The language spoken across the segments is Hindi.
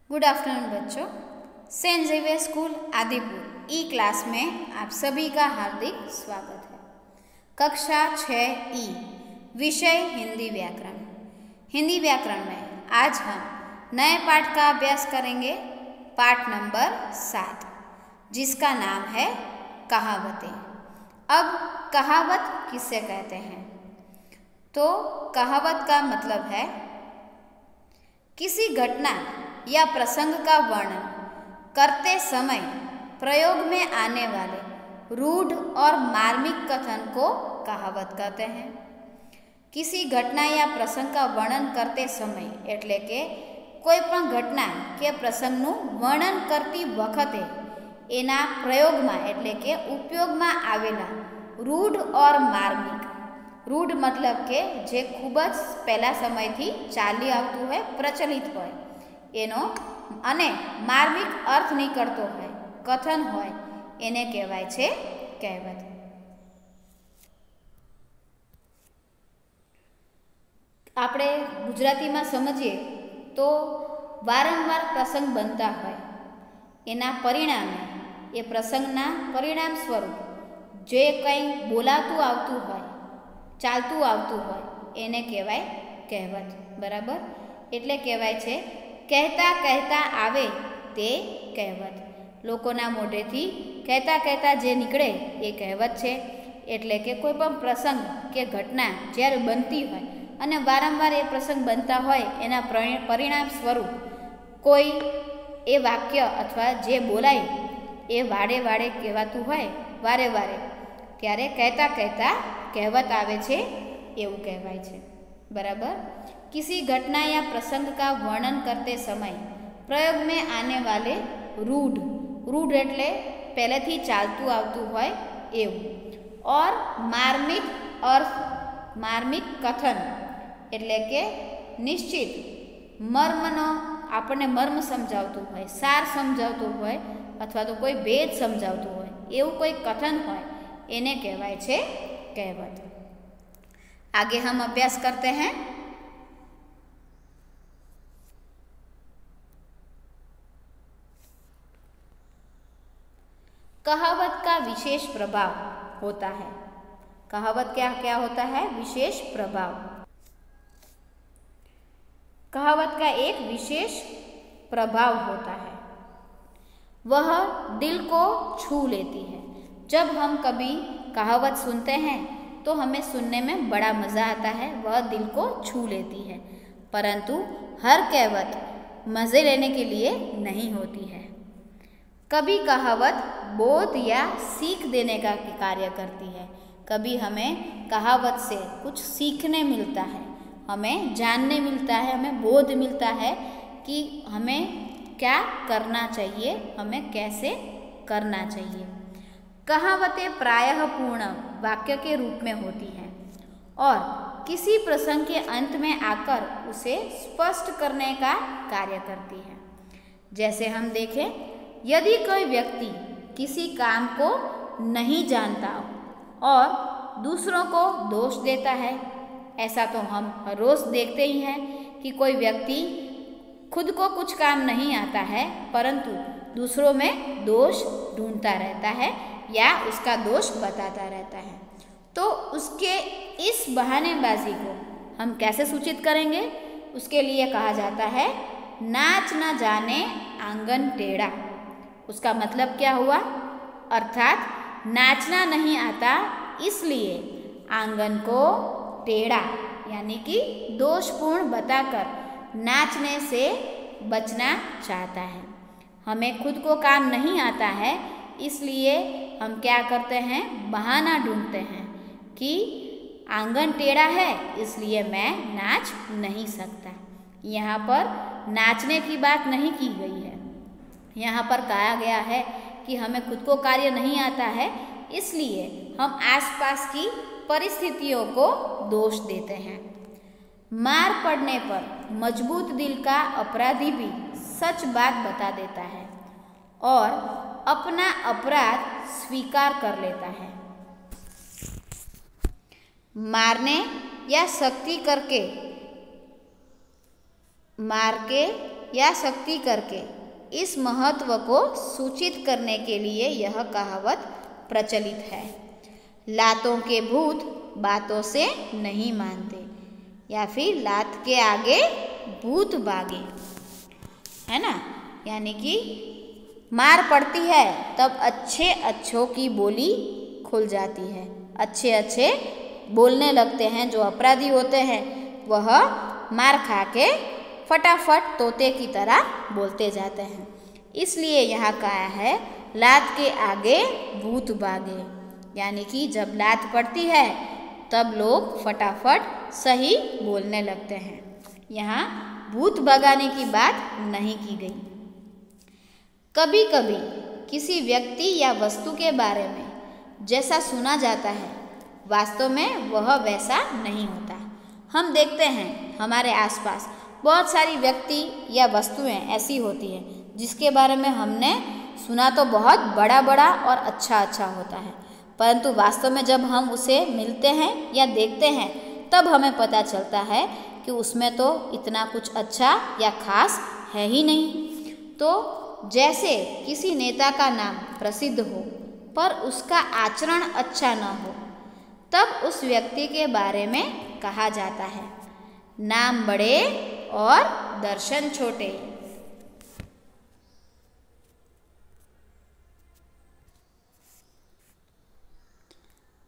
गुड आफ्टरनून बच्चों। सेंट जेवियर स्कूल आदिपुर ई क्लास में आप सभी का हार्दिक स्वागत है। कक्षा 6 ई विषय हिंदी व्याकरण। हिंदी व्याकरण में आज हम नए पाठ का अभ्यास करेंगे, पाठ नंबर 7, जिसका नाम है कहावतें। अब कहावत किसे कहते हैं? तो कहावत का मतलब है किसी घटना या प्रसंग का वर्णन करते समय प्रयोग में आने वाले रूढ़ और मार्मिक कथन को कहावत कहते हैं। किसी घटना या प्रसंग का वर्णन करते समय એટલે કે કોઈ પણ ઘટના કે પ્રસંગનું વર્ણન કરતી વખતે એના પ્રયોગમાં એટલે કે ઉપયોગમાં આવેલા રૂઢ और માર્મિક। रूढ़ मतलब કે જે ખૂબ જ પહેલા સમયથી ચાલી આવતું હોય, પ્રચલિત હોય એનો, અને માર્મિક અર્થ નીકળતો હોય, કથન હોય, એને કહેવાય છે કહેવત। આપણે ગુજરાતીમાં સમજીએ તો વારંવાર પ્રસંગ બનતા હોય, એના પરિણામે એ પ્રસંગના પરિણામ સ્વરૂપ જે કંઈ બોલાતું આવતું હોય, ચાલતું આવતું હોય, એને કહેવાય કહેવત। બરાબર? એટલે કહેવાય છે કહેતા કહેતા આવે તે કહેવત। લોકોના મોઢેથી કહેતા કહેતા જે નીકળે એ કહેવત છે। એટલે કે કોઈ પણ પ્રસંગ કે ઘટના જ્યારે બનતી હોય અને વારંવાર એ પ્રસંગ બનતા હોય, એના પરિણામ સ્વરૂપ કોઈ એ વાક્ય અથવા જે બોલાય એ વારે વારે કહેવાતું હોય, વારે વારે, ત્યારે કહેતા કહેતા કહેવત આવે છે એવું કહેવાય છે। बराबर? किसी घटना या प्रसंग का वर्णन करते समय प्रयोग में आने वाले रूढ़, रूढ़ એટલે પહેલેથી ચાલતું આવતું હોય એવું, और मार्मिक अर्थ, मार्मिक कथन એટલે કે નિશ્ચિત મર્મનો આપણને મર્મ સમજાવતું હોય, સાર સમજાવતું હોય, અથવા તો કોઈ ભેદ સમજાવતું હોય એવું કોઈ કથન હોય, એને કહેવાય છે કહેવત। आगे हम अभ्यास करते हैं। कहावत का विशेष प्रभाव होता है। कहावत क्या क्या होता है? विशेष प्रभाव। कहावत का एक विशेष प्रभाव होता है, वह दिल को छू लेती है। जब हम कभी कहावत सुनते हैं तो हमें सुनने में बड़ा मज़ा आता है, वह दिल को छू लेती है। परंतु हर कहावत मज़े लेने के लिए नहीं होती है। कभी कहावत बोध या सीख देने का कार्य करती है। कभी हमें कहावत से कुछ सीखने मिलता है, हमें जानने मिलता है, हमें बोध मिलता है कि हमें क्या करना चाहिए, हमें कैसे करना चाहिए। कहावतें प्रायः पूर्ण वाक्य के रूप में होती हैं और किसी प्रसंग के अंत में आकर उसे स्पष्ट करने का कार्य करती हैं। जैसे हम देखें, यदि कोई व्यक्ति किसी काम को नहीं जानता और दूसरों को दोष देता है, ऐसा तो हम हर रोज़ देखते ही हैं कि कोई व्यक्ति खुद को कुछ काम नहीं आता है परंतु दूसरों में दोष ढूंढता रहता है या उसका दोष बताता रहता है, तो उसके इस बहानेबाजी को हम कैसे सूचित करेंगे? उसके लिए कहा जाता है नाच न जाने आंगन टेढ़ा। उसका मतलब क्या हुआ? अर्थात नाचना नहीं आता इसलिए आंगन को टेढ़ा यानी कि दोषपूर्ण बताकर नाचने से बचना चाहता है। हमें खुद को काम नहीं आता है इसलिए हम क्या करते हैं? बहाना ढूंढते हैं कि आंगन टेढ़ा है इसलिए मैं नाच नहीं सकता। यहाँ पर नाचने की बात नहीं की गई है, यहाँ पर कहा गया है कि हमें खुद को कार्य नहीं आता है इसलिए हम आसपास की परिस्थितियों को दोष देते हैं। मार पड़ने पर मजबूत दिल का अपराधी भी सच बात बता देता है और अपना अपराध स्वीकार कर लेता है। मारने या सख्ती करके मार के या शक्ति करके इस महत्व को सूचित करने के लिए यह कहावत प्रचलित है। लातों के भूत बातों से नहीं मानते, या फिर लात के आगे भूत भागे, है ना। यानी कि मार पड़ती है तब अच्छे अच्छों की बोली खुल जाती है, अच्छे अच्छे बोलने लगते हैं। जो अपराधी होते हैं वह मार खा के फटाफट तोते की तरह बोलते जाते हैं। इसलिए यहाँ कहा है लात के आगे भूत भागे, यानी कि जब लात पड़ती है तब लोग फटाफट सही बोलने लगते हैं। यहाँ भूत भगाने की बात नहीं की गई। कभी कभी किसी व्यक्ति या वस्तु के बारे में जैसा सुना जाता है वास्तव में वह वैसा नहीं होता। हम देखते हैं हमारे आसपास बहुत सारी व्यक्ति या वस्तुएं ऐसी होती हैं जिसके बारे में हमने सुना तो बहुत बड़ा बड़ा और अच्छा होता है, परंतु वास्तव में जब हम उसे मिलते हैं या देखते हैं तब हमें पता चलता है कि उसमें तो इतना कुछ अच्छा या खास है ही नहीं। तो जैसे किसी नेता का नाम प्रसिद्ध हो पर उसका आचरण अच्छा न हो, तब उस व्यक्ति के बारे में कहा जाता है नाम बड़े और दर्शन छोटे।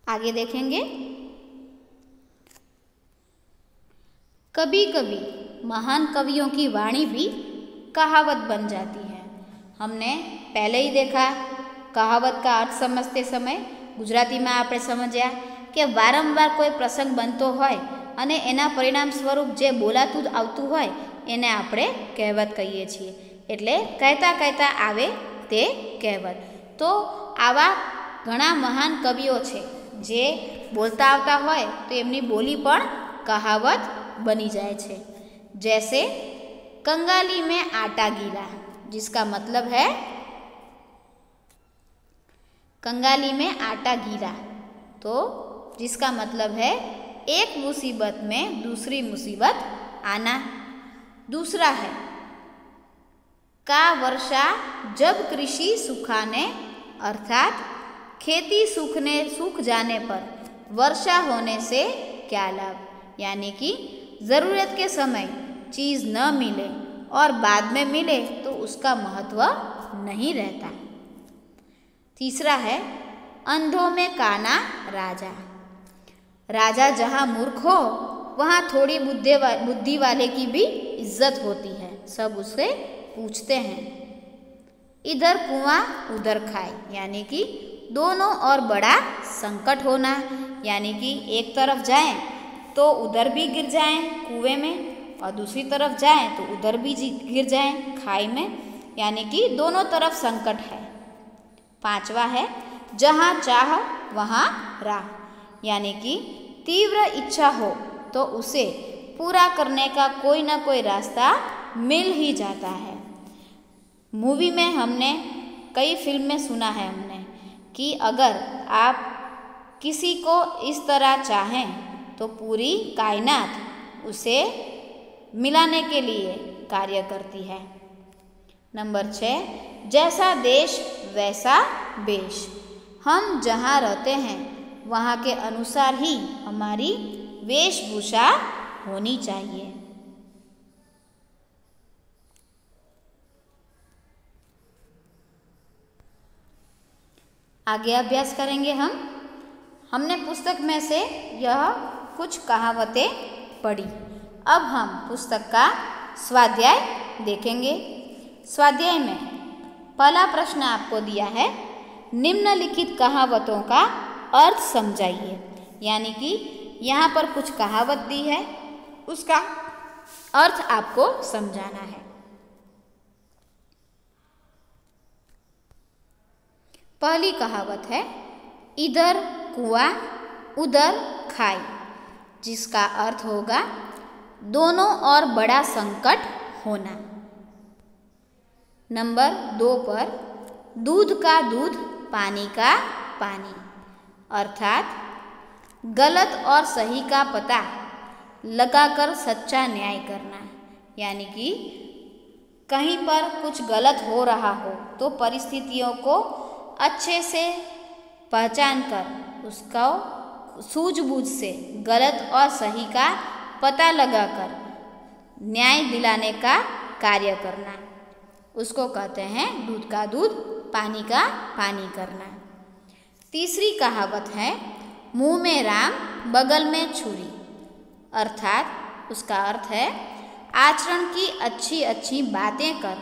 आगे देखेंगे। कभी कभी महान कवियों की वाणी भी कहावत बन जाती है। हमने पहले ही देखा कहावत का अर्थ समझते समय ગુજરાતીમાં આપણે સમજ્યા કે વારંવાર કોઈ પ્રસંગ બનતો હોય અને એના પરિણામ સ્વરૂપ જે બોલાતું આવતું હોય એને આપણે કહેવત કહીએ છીએ। એટલે કહેતા કહેતા આવે તે કહેવત। તો આવા ઘણા મહાન કવિઓ છે જે બોલતા આવતા હોય તો એમની બોલી પણ કહાવત બની જાય છે। जैसे कंगाली में आटा गीला, जिसका मतलब है कंगाली में आटा गीला, तो जिसका मतलब है एक मुसीबत में दूसरी मुसीबत आना। दूसरा है का वर्षा जब कृषि सुखाने, अर्थात खेती सूख जाने पर वर्षा होने से क्या लाभ, यानी कि ज़रूरत के समय चीज़ न मिले और बाद में मिले तो उसका महत्व नहीं रहता। तीसरा है अंधों में काना राजा, राजा जहाँ मूर्ख हो वहाँ थोड़ी बुद्धि वाले की भी इज्जत होती है, सब उससे पूछते हैं। इधर कुआं उधर खाए, यानी कि दोनों और बड़ा संकट होना, यानी कि एक तरफ जाएं तो उधर भी गिर जाएं कुएं में और दूसरी तरफ जाएं तो उधर भी गिर जाएं खाई में, यानी कि दोनों तरफ संकट है। पांचवा है जहाँ चाह वहाँ राह, यानी कि तीव्र इच्छा हो तो उसे पूरा करने का कोई ना कोई रास्ता मिल ही जाता है। मूवी में हमने कई फिल्म में सुना है हमने कि अगर आप किसी को इस तरह चाहें तो पूरी कायनात उसे मिलाने के लिए कार्य करती है। नंबर 6 जैसा देश वैसा वेश, हम जहाँ रहते हैं वहाँ के अनुसार ही हमारी वेशभूषा होनी चाहिए। आगे अभ्यास करेंगे हमने पुस्तक में से यह कुछ कहावतें पढ़ी। अब हम पुस्तक का स्वाध्याय देखेंगे। स्वाध्याय में पहला प्रश्न आपको दिया है निम्नलिखित कहावतों का अर्थ समझाइए, यानी कि यहाँ पर कुछ कहावत दी है उसका अर्थ आपको समझाना है। पहली कहावत है इधर कुआं उधर खाई, जिसका अर्थ होगा दोनों और बड़ा संकट होना। नंबर 2 पर दूध का दूध पानी का पानी, अर्थात गलत और सही का पता लगाकर सच्चा न्याय करना, यानी कि कहीं पर कुछ गलत हो रहा हो तो परिस्थितियों को अच्छे से पहचान कर उसका सूझबूझ से गलत और सही का पता लगाकर न्याय दिलाने का कार्य करना, उसको कहते हैं दूध का दूध पानी का पानी करना। तीसरी कहावत है मुंह में राम बगल में छुरी, अर्थात उसका अर्थ है आचरण की अच्छी अच्छी बातें कर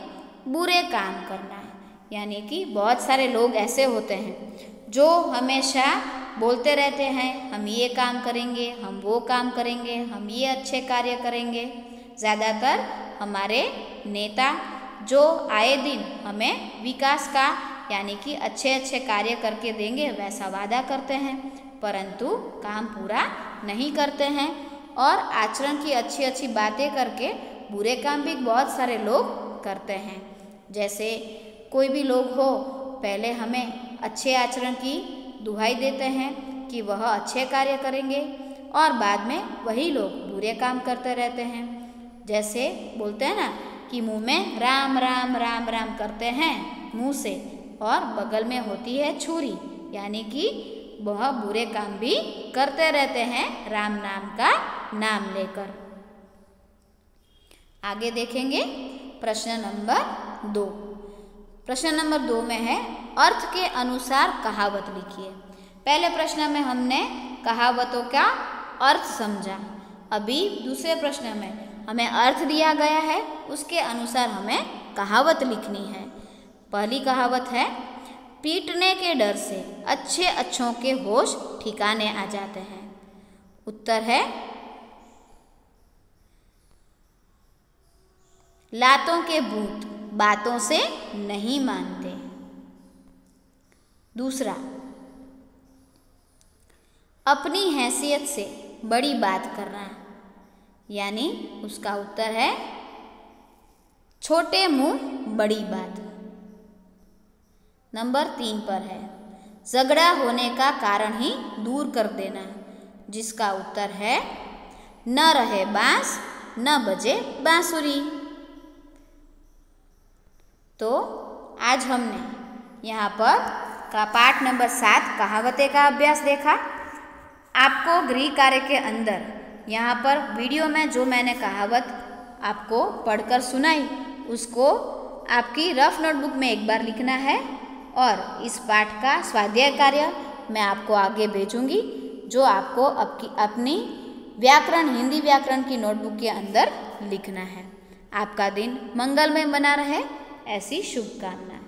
बुरे काम करना है। यानी कि बहुत सारे लोग ऐसे होते हैं जो हमेशा बोलते रहते हैं हम ये काम करेंगे, हम वो काम करेंगे, हम ये अच्छे कार्य करेंगे। ज़्यादातर हमारे नेता जो आए दिन हमें विकास का यानी कि अच्छे अच्छे कार्य करके देंगे वैसा वादा करते हैं, परंतु काम पूरा नहीं करते हैं। और आचरण की अच्छी अच्छी बातें करके बुरे काम भी बहुत सारे लोग करते हैं। जैसे कोई भी लोग हो, पहले हमें अच्छे आचरण की दुहाई देते हैं कि वह अच्छे कार्य करेंगे और बाद में वही लोग बुरे काम करते रहते हैं। जैसे बोलते हैं ना कि मुंह में राम राम राम राम करते हैं मुंह से और बगल में होती है छुरी, यानी कि वह बुरे काम भी करते रहते हैं राम नाम का नाम लेकर। आगे देखेंगे प्रश्न नंबर 2। प्रश्न नंबर 2 में है अर्थ के अनुसार कहावत लिखिए। पहले प्रश्न में हमने कहावतों का अर्थ समझा, अभी दूसरे प्रश्न में हमें अर्थ दिया गया है, उसके अनुसार हमें कहावत लिखनी है। पहली कहावत है पीटने के डर से अच्छे अच्छों के होश ठिकाने आ जाते हैं। उत्तर है लातों के भूत बातों से नहीं मानते। दूसरा, अपनी हैसियत से बड़ी बात करना, यानी उसका उत्तर है छोटे मुंह बड़ी बात। नंबर 3 पर है झगड़ा होने का कारण ही दूर कर देना, जिसका उत्तर है न रहे बांस न बजे बांसुरी। तो आज हमने यहाँ पर का पाठ नंबर 7 कहावतें का अभ्यास देखा। आपको गृह कार्य के अंदर यहाँ पर वीडियो में जो मैंने कहावत आपको पढ़कर सुनाई उसको आपकी रफ नोटबुक में एक बार लिखना है और इस पाठ का स्वाध्याय कार्य मैं आपको आगे भेजूंगी, जो आपको अपनी व्याकरण हिंदी व्याकरण की नोटबुक के अंदर लिखना है। आपका दिन मंगलमय बना रहे, ऐसी शुभकामना।